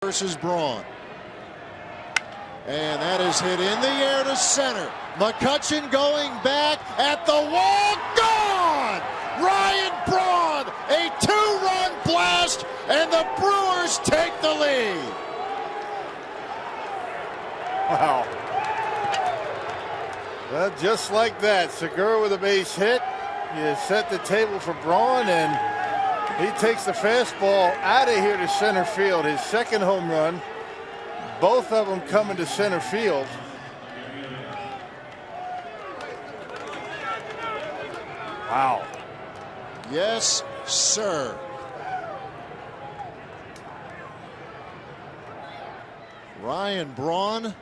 versus Braun. And that is hit in the air to center. McCutchen going back at the wall. Gone! Ryan Braun, a 2-run blast, and the Brewers take the lead. Wow. Well, just like that, Segura with a base hit. You set the table for Braun, and he takes the fastball out of here to center field. His second home run. Both of them coming to center field. Wow. Yes, sir. Ryan Braun